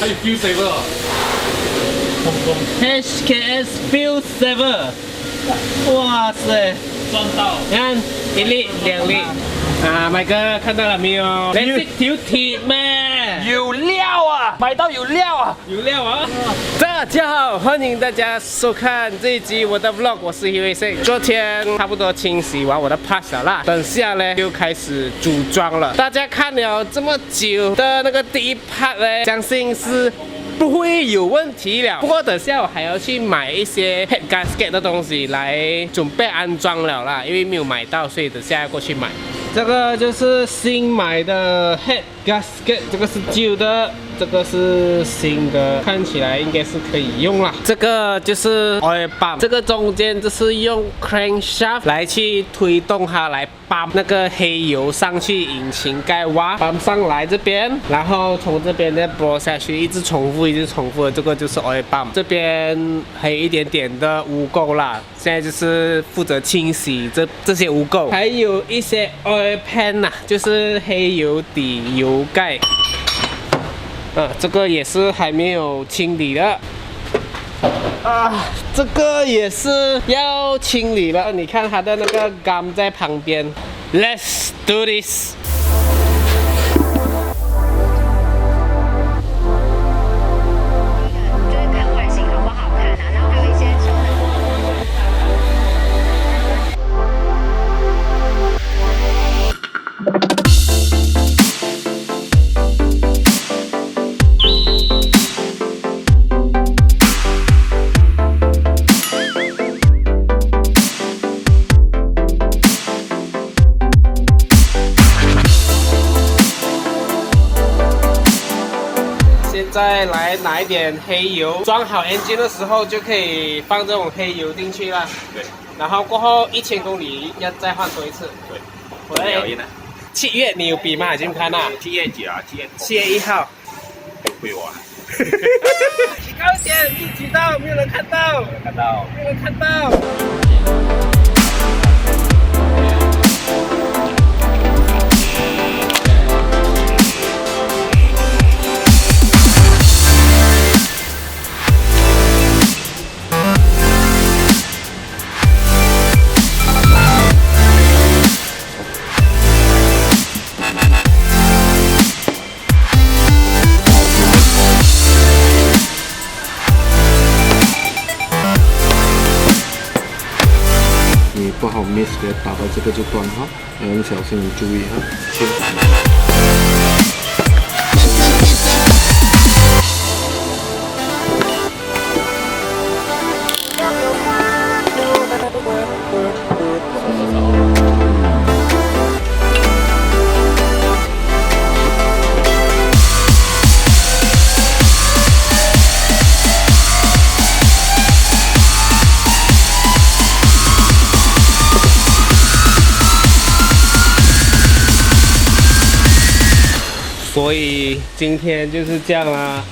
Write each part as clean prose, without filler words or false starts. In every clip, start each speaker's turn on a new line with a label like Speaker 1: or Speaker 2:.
Speaker 1: 还有 Fuel Saver，
Speaker 2: HKS Fuel Saver， 哇塞，
Speaker 1: 赚到！
Speaker 2: 你看1粒、2粒啊，麦哥看到了没有？蓝色条铁咩？
Speaker 1: 有料啊，买到有料啊！
Speaker 2: 有料啊！大家好，欢迎大家收看这一集我的 vlog， 我是 Huey。昨天差不多清洗完我的 parts 了啦，等下呢就开始组装了。大家看了这么久的那个第一 part 呢，相信是不会有问题了。不过等下我还要去买一些 head gasket 的东西来准备安装了啦，因为没有买到，所以等下要过去买。这个就是新买的 head gasket， 这个是旧的，这个是新的，看起来应该是可以用啦。这个就是 oil pump， 这个中间就是用 crankshaft 来去推动它来ปั๊那个黑油上去引擎盖挖，ปั๊上来这边，然后从这边再拨下去，一直重复，一直重复的，这个就是 oil pump。这边还有一点点的污垢啦，现在就是负责清洗这些污垢，还有一些 oil pan 呐，就是黑油底油盖。这个也是还没有清理的啊，这个也是要清理了。你看它的那个gum在旁边。Let's do this。再来拿一点黑油，装好 engine 的时候就可以放这种黑油进去了。
Speaker 1: 对，
Speaker 2: 然后过后1000公里要再换多一次。
Speaker 1: 对，我的表演呢
Speaker 2: ？7月你有比吗？已经看了。
Speaker 1: 7月几啊
Speaker 2: ？7月1号。
Speaker 1: 会我啊。
Speaker 2: 你高一点，一举到，没有人看到。
Speaker 1: 看到。
Speaker 2: 没有人看到。
Speaker 3: 不好 miss 给它打到这个就断哈，要很小心，你注意哈。所以今天就是这样啦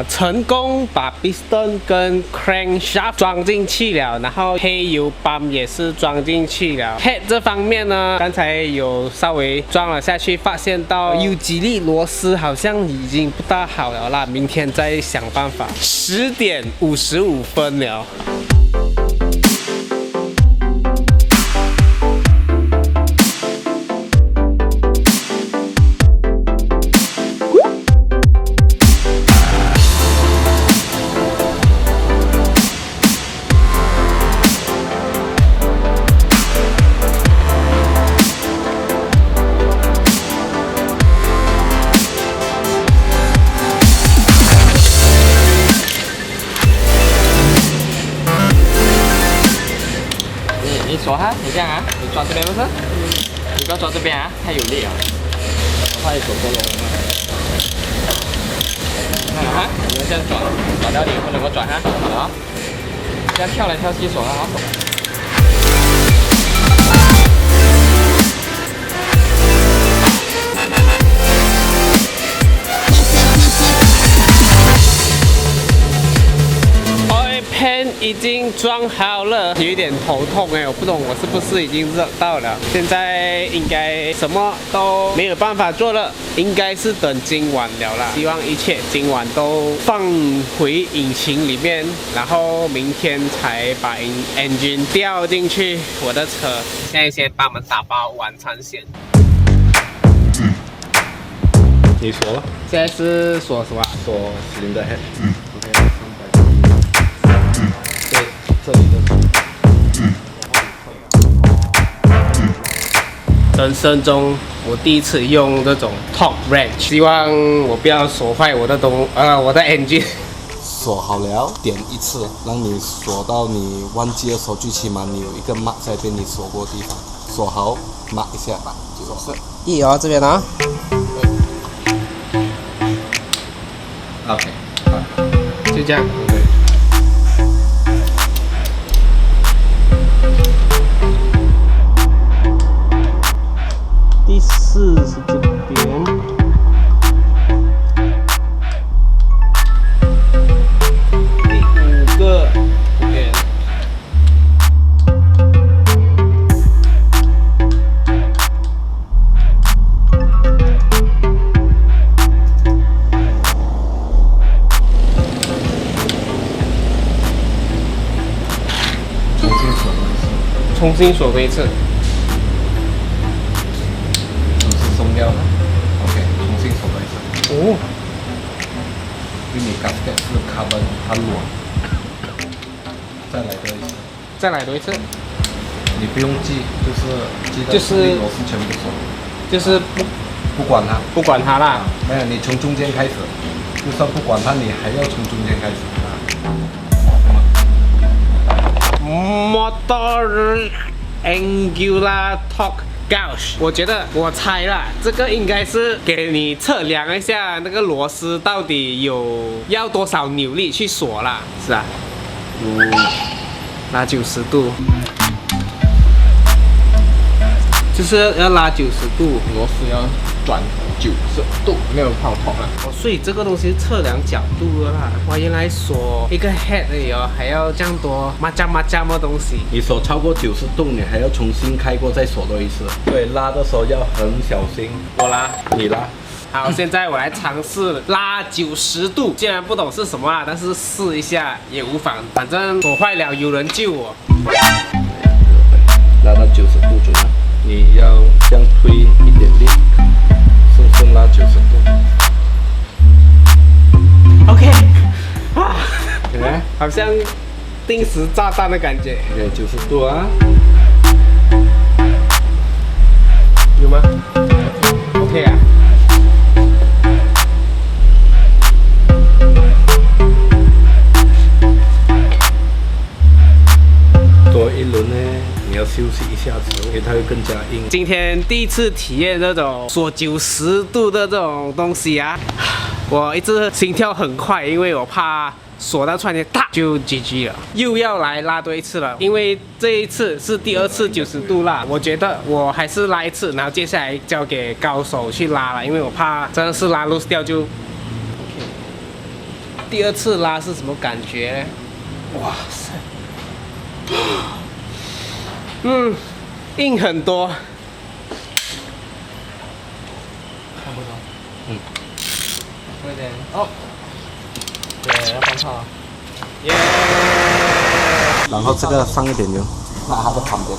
Speaker 3: 成功把 piston 跟 crankshaft 装进去了，然后黑油泵也是装进去了。head 这方面呢，刚才有稍微装了下去，发现到有几粒螺丝好像已经不大好了啦，明天再想办法。10点55分了。
Speaker 4: 你锁哈，你这样啊，你抓这边不是？你不要抓这边啊，太有力啊，我怕你手过龙啊。看哈，你们这样转，转掉你不能够转哈，好，这样跳来跳去锁它好。
Speaker 2: 已经装好了，有一点头痛哎，我不懂我是不是已经热到了。现在应该什么都没有办法做了，应该是等今晚了啦。希望一切今晚都放回引擎里面，然后明天才把 engine 调进去我的车。现在先帮我们打包晚餐先。
Speaker 1: 你说了，
Speaker 2: 现在是锁什么？
Speaker 1: 说cylinder head。
Speaker 2: 对，
Speaker 1: 这里的。
Speaker 2: 人生中我第一次用这种 top wrench， 希望我不要锁坏我的我的 engine。
Speaker 5: 锁好了，点一次，让你锁到你忘记的时候，最起码你有一个 mark 在被你锁过的地方。锁好 mark 一下吧，就是
Speaker 2: 一哦，这边啊。
Speaker 5: OK，
Speaker 2: 就这样。第四是这边。第5个这边。重新锁过一次。
Speaker 5: 是松掉了 ，OK， 重新锁过一次。
Speaker 2: 哦。
Speaker 5: 因为你 gasket 是 carbon， 它软。再来多一次。
Speaker 2: 再来多一次。
Speaker 5: 你不用记，记得螺丝全部锁。
Speaker 2: 就是
Speaker 5: 不管它。
Speaker 2: 不管它啦。
Speaker 5: 没有，你从中间开始，就算不管它，你还要从中间开始。
Speaker 2: Motor Angular Torque Gauge， 我觉得我猜啦，这个应该是给你测量一下那个螺丝到底要多少扭力去锁啦，是啊，拉90度，就是要拉90度，
Speaker 4: 螺丝要转90度，没有泡泡了。
Speaker 2: 哦，所以这个东西是测量角度的啦。哇，原来锁一个 head 而已哦，还要这样多麻将的东西。
Speaker 5: 你锁超过90度，你还要重新开过再锁多一次。对，拉的时候要很小心。
Speaker 2: 我拉，
Speaker 5: 你拉。
Speaker 2: 好，现在我来尝试拉90度。既然不懂是什么啦，但是试一下也无妨。反正锁坏了有人救我。
Speaker 5: 拉到90度准了，你要这样推一点力。顺拉90度
Speaker 2: ，OK， 啊，
Speaker 5: 有没有？
Speaker 2: 好像定时炸弹的感觉。
Speaker 5: 对，90度啊。
Speaker 2: 有吗 ？OK 啊。
Speaker 5: 多一轮呢，你要休息一下子，因为它会更加硬。
Speaker 2: 今天第一次体验这种锁90度的这种东西啊，我一直心跳很快，因为我怕锁到突然间哒就 GG 了，又要来拉多一次了。因为这一次是第2次90度拉，我觉得我还是拉一次，然后接下来交给高手去拉了，因为我怕真的是拉 loose 掉就。第2次拉是什么感觉？哇塞！硬很多。
Speaker 4: 看不到。快点哦。对，要放炮。
Speaker 2: 耶！
Speaker 5: 然后这个放一点油，那它的旁边。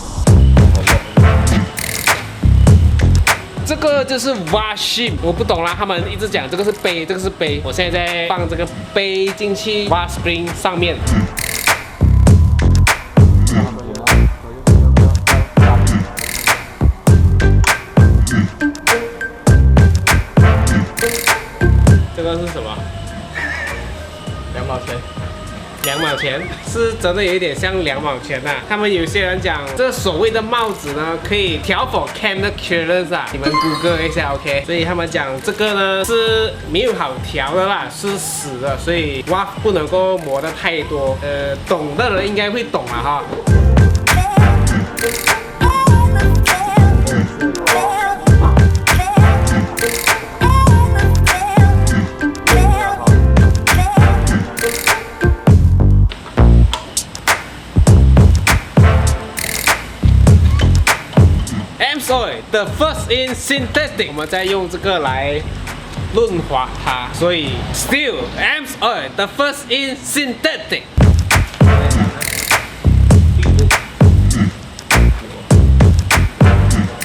Speaker 2: 这个就是 washing， 我不懂啦，他们一直讲这个是杯，这个是杯。我现在在放这个杯进去 wash spring 上面。这个是什么
Speaker 4: 2毛钱。
Speaker 2: 2毛钱是真的有一点像2毛钱呐、他们有些人讲，这所谓的帽子呢，可以调 for camera clearance 啊，你们Google一下 ，OK。所以他们讲这个呢是没有好调的啦，是死的，所以哇不能够磨得太多。懂的人应该会懂了哈。
Speaker 3: the first in synthetic， 我们再用这个来润滑它，所以 still AMS Oil the first in synthetic。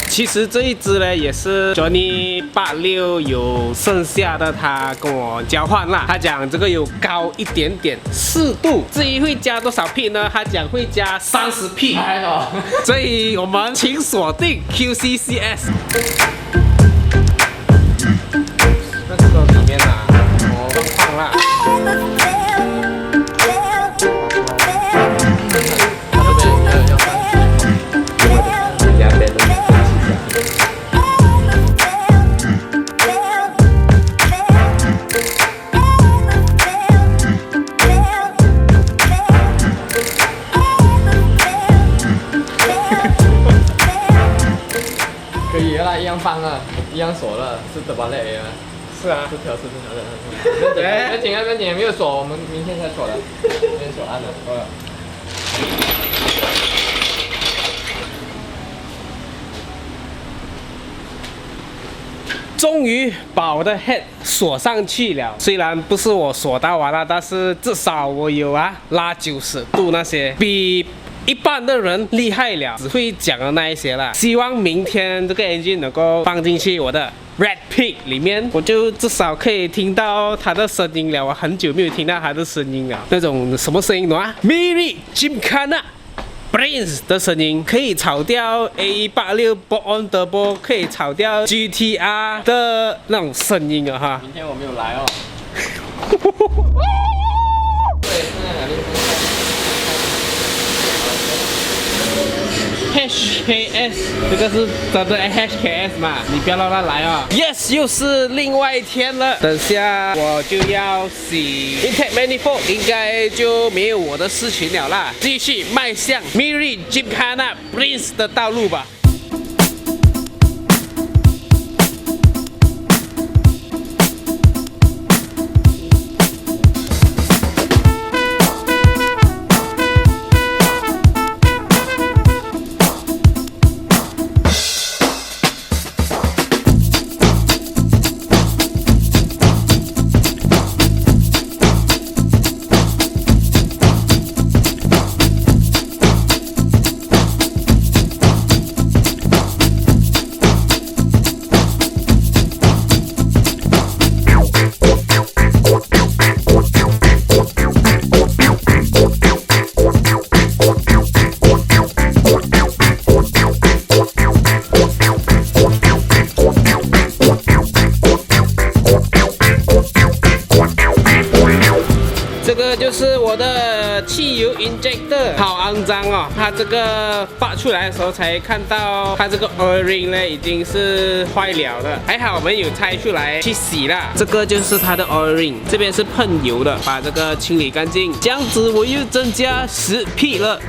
Speaker 3: 其实这一支呢，也是 Johnny 86有剩下的，他跟我交换啦。他讲这个有高一点点4度，至于会加多少 P 呢？他讲会加30 P。所以我们请锁定 QCCS。那这个里面啊，我放啦。
Speaker 4: 一样放了，一样锁了，是的吧？累啊。
Speaker 3: 是啊，
Speaker 4: 是调，别紧啊，别紧，没有锁，我们明天才锁的，明天锁按了，够了。
Speaker 3: 终于把我的 head 锁上去了，虽然不是我锁到完了，但是至少我有拉90度那些，比一般的人厉害了，只会讲的那一些啦。希望明天这个 engine 能够放进去我的 Red Pig 里面，我就至少可以听到它的声音了。我很久没有听到它的声音了，那种什么声音懂吗 ？Miri Gymkhana Brains 的声音，可以炒掉 A186 Bolt-on Turbo， 可以炒掉 GTR 的那种声音啊哈。
Speaker 4: 明天我没有来哦。
Speaker 3: HKS 这个是真的 HKS 嘛？你不要让它来啊 ！Yes， 又是另外一天了。等下我就要洗 Intake Manifold， 应该就没有我的事情了啦。继续迈向 Miri Gymkhana Brains 的道路吧。这个就是我的汽油 injector， 好肮脏哦！它这个发出来的时候才看到，它这个 oil ring 呢已经是坏了的，还好我们有拆出来去洗啦。这个就是它的 oil ring， 这边是喷油的，把这个清理干净，这样子我又增加10 P 了。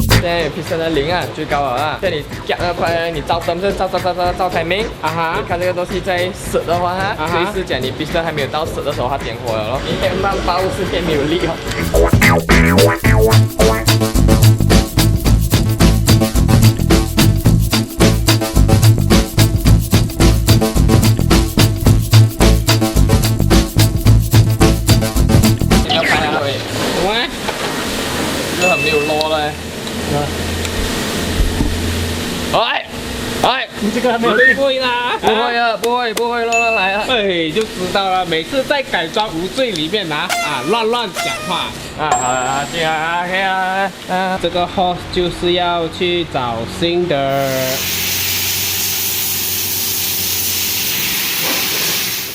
Speaker 4: 现在piston 的0最高了啊！在你夹那块，你照灯是照台面啊哈！你看这个东西在死的话哈，所以是讲你 piston 还没有到死的时候，它点火了咯。明天慢包是变没有力哦。要开啊喂！
Speaker 3: 喂，
Speaker 4: 这很没有落嘞。哎，
Speaker 3: 你这个还没有会啦？
Speaker 4: 不会啊，不会落来啊！
Speaker 3: 哎，就知道了。每次在改装无罪里面乱讲话
Speaker 4: 啊，好啊，这样啊，可以啊。
Speaker 3: 这个 hose 就是要去找新的。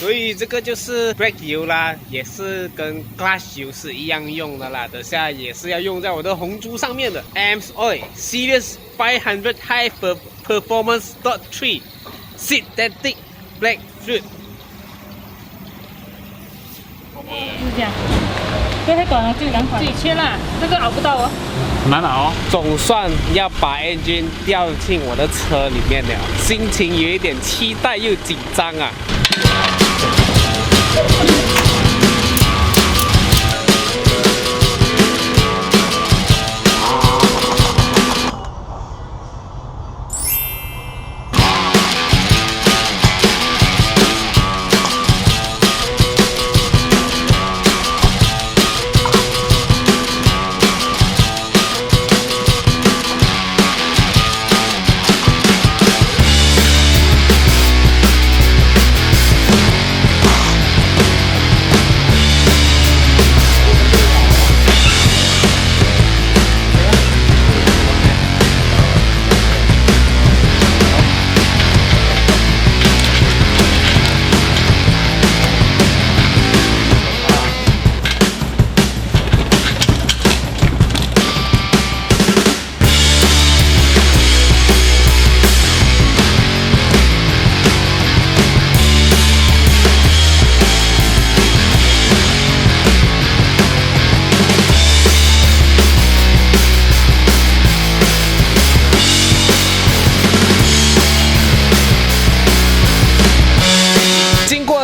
Speaker 3: 所以这个就是 brake 油啦，也是跟 clutch 油是一样用的啦。等下也是要用在我的红猪上面的 AMS Oil Series 500 High Performance .3 Synthetic Black Fluid。
Speaker 6: 是这样，所以它短了就2块，自己切啦，这个熬不到哦。
Speaker 3: 蛮好哦，总算要把 engine 调进我的车里面了，心情有一点期待又紧张啊。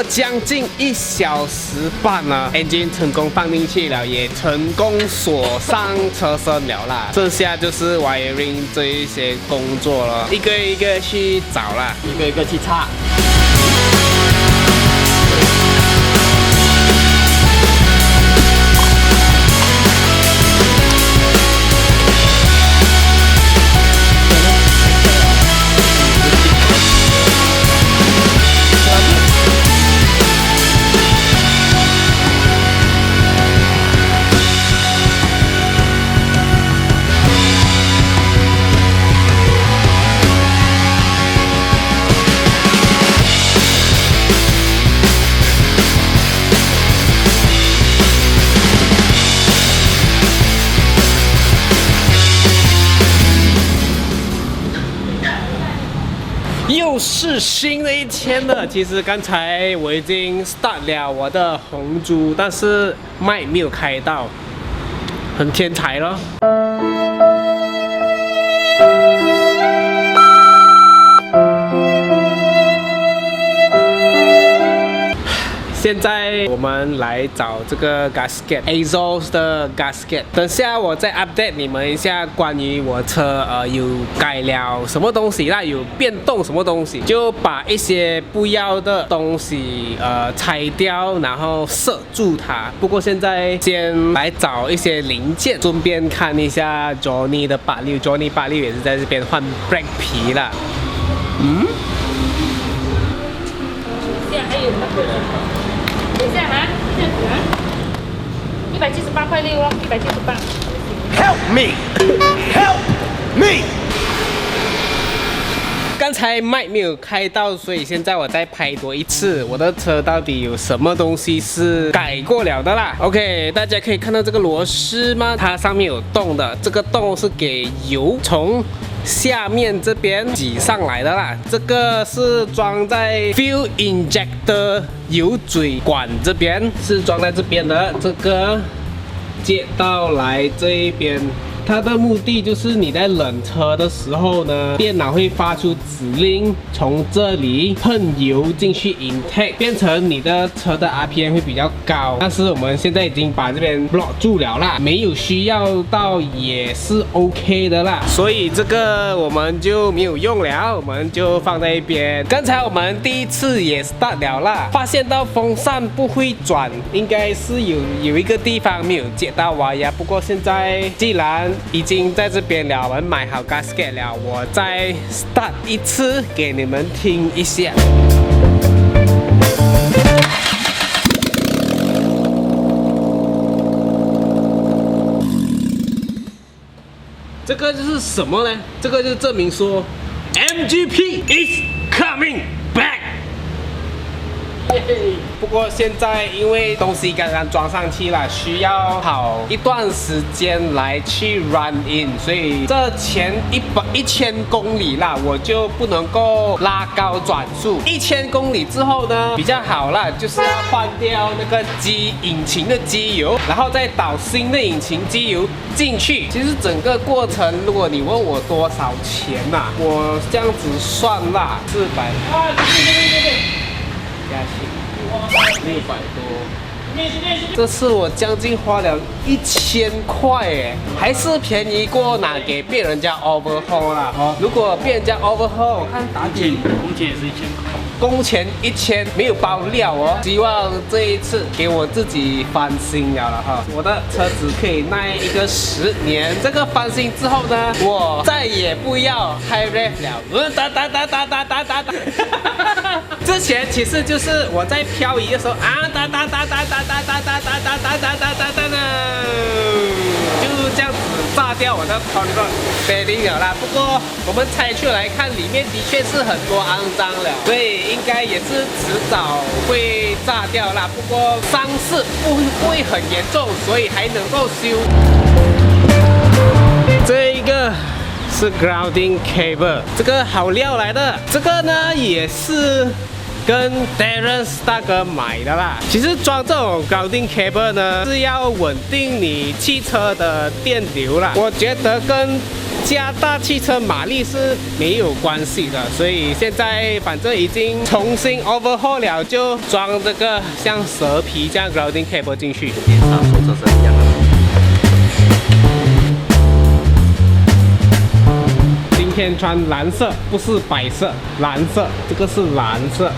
Speaker 3: 将近1小时半了 ，engine 成功放进去了，也成功锁上车身了啦。剩下就是 wiring 这一些工作了，一个一个去找啦，
Speaker 4: 一个一个去擦。
Speaker 3: 又是新的一天了。其实刚才我已经 start 了我的红猪，但是麦没有开到，很天才咯。现在我们来找这个 gasket exhaust 的 gasket， 等下我再 update 你们一下关于我车有改了什么东西啦，有变动什么东西，就把一些不要的东西拆掉，然后塞住它。不过现在先来找一些零件，顺便看一下 Johnny 的86 ，Johnny 86也是在这边换 brake 皮啦。
Speaker 6: 现在还有那个。等一下啊，这样子啊，178块6哦，178。
Speaker 3: Help me! Help me! 刚才麦没有开到，所以现在我再拍多一次，我的车到底有什么东西是改过了的啦 ？OK， 大家可以看到这个螺丝吗？它上面有洞的，这个洞是给油从下面这边挤上来的啦，这个是装在 fuel injector 油嘴管这边，是装在这边的，这个接到来这一边。它的目的就是你在冷车的时候呢，电脑会发出指令，从这里喷油进去 intake， 变成你的车的 RPM 会比较高。但是我们现在已经把这边 block 住了啦，没有需要到也是 OK 的啦，所以这个我们就没有用了，我们就放在一边。刚才我们第一次也 start 了啦，发现到风扇不会转，应该是有一个地方没有接到瓦呀。不过现在既然已经在这边了，我们买好 gasket 了，我再 start 一次给你们听一下。这个就是什么呢？这个就证明说 MGP is coming back。不过现在因为东西刚刚装上去了，需要跑一段时间来去 run in， 所以这前1000公里啦，我就不能够拉高转速。1000公里之后呢，比较好啦，就是要换掉那个引擎的机油，然后再倒新的引擎机油进去。其实整个过程，如果你问我多少钱呐，我这样子算啦，400啊，对。加起600多，这次我将近花了1000块哎，还是便宜过拿给别人家 overhaul 啦。如果别人家 overhaul， 我看打底工钱也是1000块，工钱1000没有包料哦。希望这一次给我自己翻新了哈，我的车子可以耐一个10年。这个翻新之后呢，我再也不要 high rev 了，哒。之前其实就是我在漂移的时候啊，哒，就这样子炸掉我的 control bearing 了啦。不过我们拆出来看，里面的确是很多肮脏了，所以应该也是迟早会炸掉啦。不过伤势不会很严重，所以还能够修。这一个是 grounding cable， 这个好料来的。这个呢也是
Speaker 2: 跟 Terence 大哥买的啦。其实装这种 grounding cable 呢，是要稳定你汽车的电流啦。我觉得跟加大汽车马力是没有关系的，所以现在反正已经重新 overhaul 了，就装这个像蛇皮这样 grounding cable 进去。
Speaker 5: 上手车是一样的。
Speaker 2: 今天穿蓝色，不是白色，蓝色，这个是蓝色。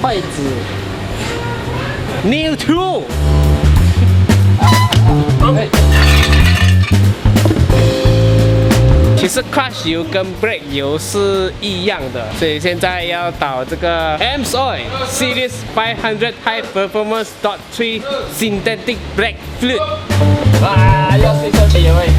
Speaker 2: 筷子 ，New Tool。其实 clutch 油跟 brake 油是一样的，所以现在要导这个 AMSOIL Series 500 High Performance Dot 3 Synthetic Brake Fluid。
Speaker 4: 哇，要睡车底喂。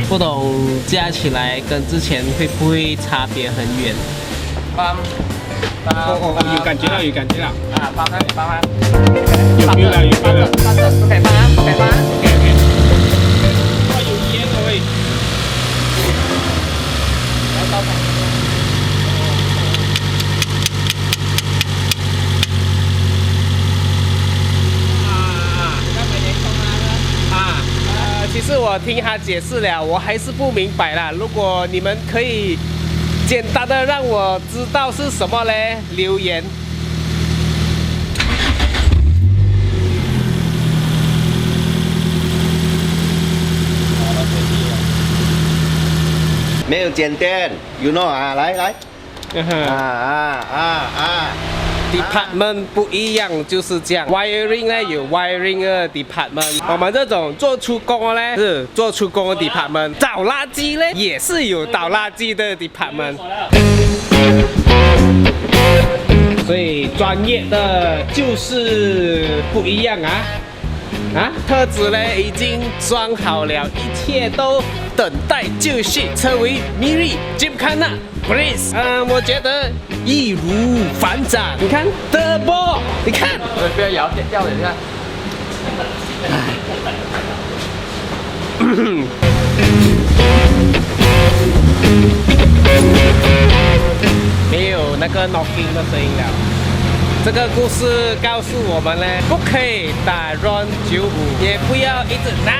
Speaker 2: 不懂加起来跟之前会不会差别很远？有感觉到，有感觉到。
Speaker 4: 啊，放开，放开。
Speaker 2: 有 feel 了，有 feel 了。
Speaker 4: 放着，不可以放啊，不可以放啊。
Speaker 2: OK。哇，有烟了喂。
Speaker 4: 然后倒开。
Speaker 2: 其实我听他解释了，我还是不明白啦。如果你们可以简单的让我知道是什么嘞，留言。
Speaker 5: 没有剪电 ，you know 啊，来，Department
Speaker 2: 不一样，就是这样。Wiring 呢有 Wiring 的 Department， 我们这种做出工呢是做出工的 Department， 倒垃圾呢也是有倒垃圾的 Department。所以专业的就是不一样啊！车子呢已经装好了，一切都等待就绪。车为 Miri Gymkhana Grace， 我觉得易如反掌。你看 Turbo， 你看，
Speaker 4: 不要摇，掉了一下。
Speaker 2: 没有那个 knocking 的声音了。这个故事告诉我们呢，不可以打 RON 95，也不要一直打。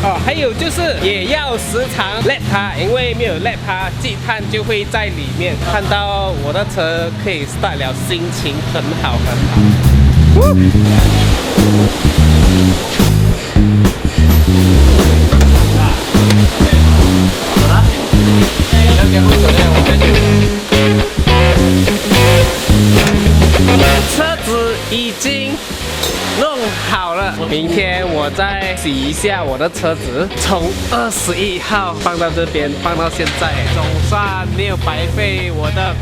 Speaker 2: 哦，还有就是也要时常 let 它，因为没有 let 它，积碳就会在里面。看到我的车可以 start 了，心情很好很好。车子已经弄好了，明天我再洗一下我的车子，从21号放到这边，放到现在，总算没有白费我的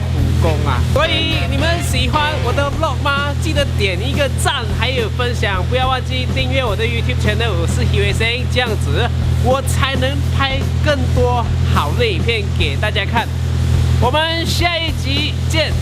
Speaker 2: 苦功啊！所以你们喜欢我的 vlog 吗？记得点一个赞，还有分享，不要忘记订阅我的 YouTube channel， 我是 Hiwei， 这样子我才能拍更多好的影片给大家看。我们下一集见。